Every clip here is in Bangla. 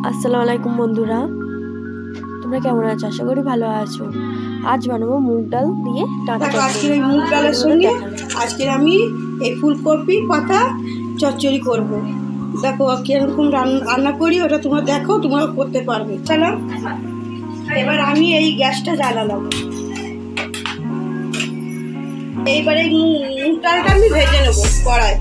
আসসালামু আলাইকুম বন্ধুরা, তোমরা কেমন আছো? আশা করি ভালো আছো। আজ বানাবো মুগ ডাল দিয়ে ডাঁটা চচ্চড়ি। আজকের এই মুগ ডালের সঙ্গে আজকে আমি এই ফুলকপি পাতা চচ্চড়ি করব। দেখো কিরকম রান্না করি, ওটা তোমরা দেখো, তোমরা করতে পারবে। চলো এবার আমি এই গ্যাসটা জ্বালালাম। এইবারে মুগ ডালটা আমি ভেজে নেবো কড়ায়।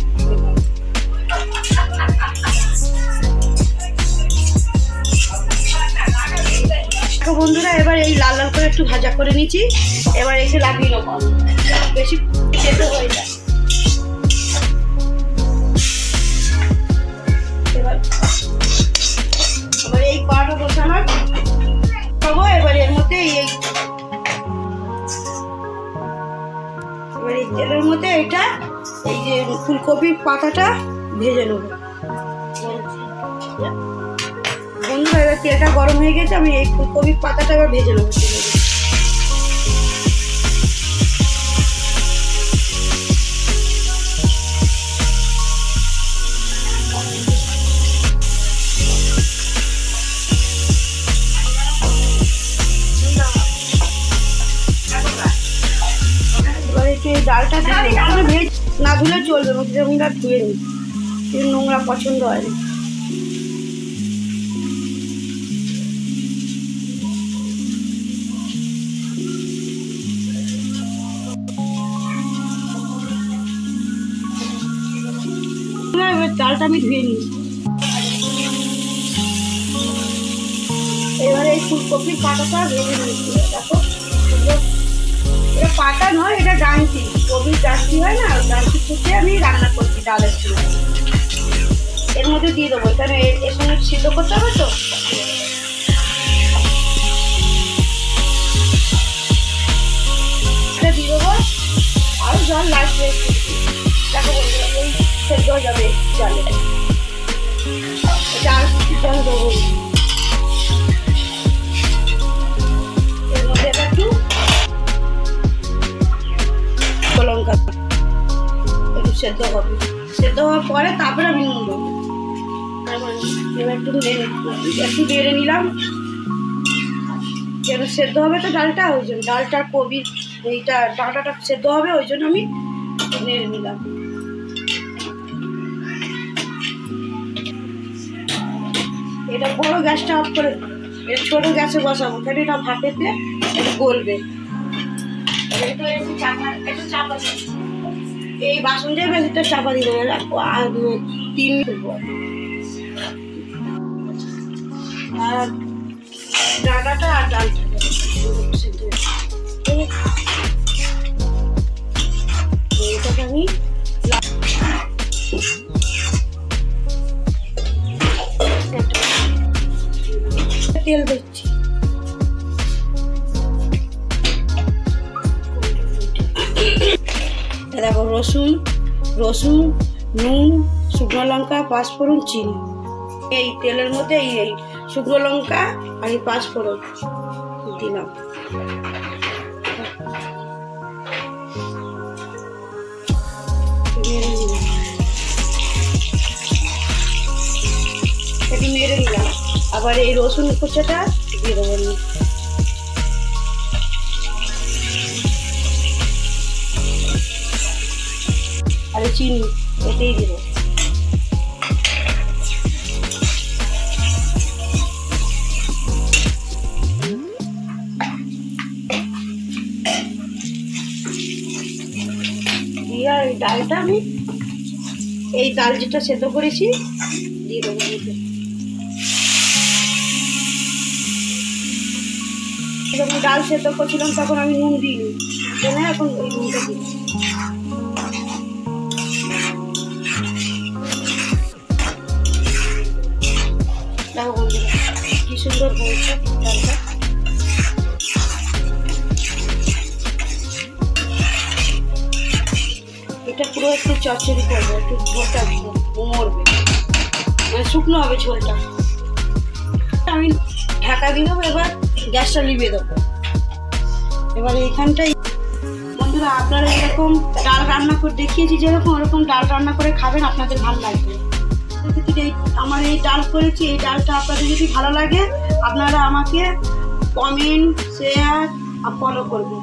বন্ধুরা এবার এই লাল লাল করে একটু ভাজা করে নিচ্ছি। এবার এসে লাগিয়ে নেবো, বেশি খেতে হয়ে যায়। এবার এই কড়াটা বসানো খাবো। এবার এর মধ্যে এবার এই তেলের মধ্যে এটা এই যে ফুলকপির পাতাটা ভেজে নেবো। বন্ধুরা এবার তেলটা গরম হয়ে গেছে, আমি এই ফুলকপির পাতাটা এবার ভেজে নেবো। এবার একটু এই ডালটা না ধুলে চলবে, আমি ধুয়ে নিই, নোংরা পছন্দ হয় না। এবার ডালটা আমি ধুয়ে নিই। এবারে এই ফুলকপির পাতাটা ভেজে নিচ্ছি। দেখো এটা পাতা নয়, এটা ডাঁটি, কপির ডাঁটি হয় না, ডাঁটি ফুটে আমি রান্না করছি ডালের সঙ্গে। এর মধ্যে দিয়ে দেবো, এখানে এর সঙ্গে সিদ্ধ করতে হবে তো। এটা দিয়ে দেবো আর জল লাগবে। দেখো বন্ধুরা এই সেদ্ধ হয়ে যাবে জলে, এটা আর জল দেবো। এর মধ্যে একটু লঙ্কা একটু সেদ্ধ হবে, সেদ্ধ হওয়ার পরে তারপরে আমি নুন দেবো। এবার একটু নেড়ে নিলাম, যেন সেদ্ধ হবে তো ডালটা, ওই জন্য ডালটা কবি এইটা ডাঁটাটা সেদ্ধ হবে, ওই জন্য আমি নেড়ে নিলাম। এটা বড় গ্যাসটা অফ করে ছোট গ্যাসে বসাবো, তাহলে এটা ভাপেতে গলবে। এই বাসন দিয়ে বেশিটা চাপা দিয়ে রাখবো আর 3 মিনিট পর। আর ডাঁটাটা আর ডালটা এইটাকে আমি তেল দিচ্ছি। দেখো রসুন, নুন, শুকনো লঙ্কা, পাঁচফোড়ন, চিনি। এই তেলের মধ্যে এই শুকনো লঙ্কা আর এই পাঁচফোড়ন দিলাম। একটু নেড়ে নিলাম, আবার এই রসুন কুচাটা দিয়ে দেবো। আর চিনি এতেই দিব। দিয়ে আর এই ডালটা আমি এই ডাল যেটা সেদ্ধ করেছি দিয়ে দেবো। যখন ডাল সেদ্ধ করছিলাম তখন আমি নুন দিইনি, এখন ওই নুনটা দিই। দেখো বন্ধুরা কি সুন্দর হয়েছে ডালটা। এটা পুরো একটু চচ্চড়ি করবো, একটু ঝোলটা মরবে, মানে শুকনো হবে ঝোলটা। আমি ঢাকা দিয়ে দেবো, এবার গ্যাসটা নিভিয়ে দেবো। এবার এইখানটাই বন্ধুরা আপনারা এরকম ডাল রান্না করে দেখিয়েছি যেরকম, ওরকম ডাল রান্না করে খাবেন, আপনাদের ভালো লাগবে। পদ্ধতিটা আমার এই ডাল করেছি, এই ডালটা আপনাদের যদি ভালো লাগে আপনারা আমাকে কমেন্ট, শেয়ার আর ফলো করবেন।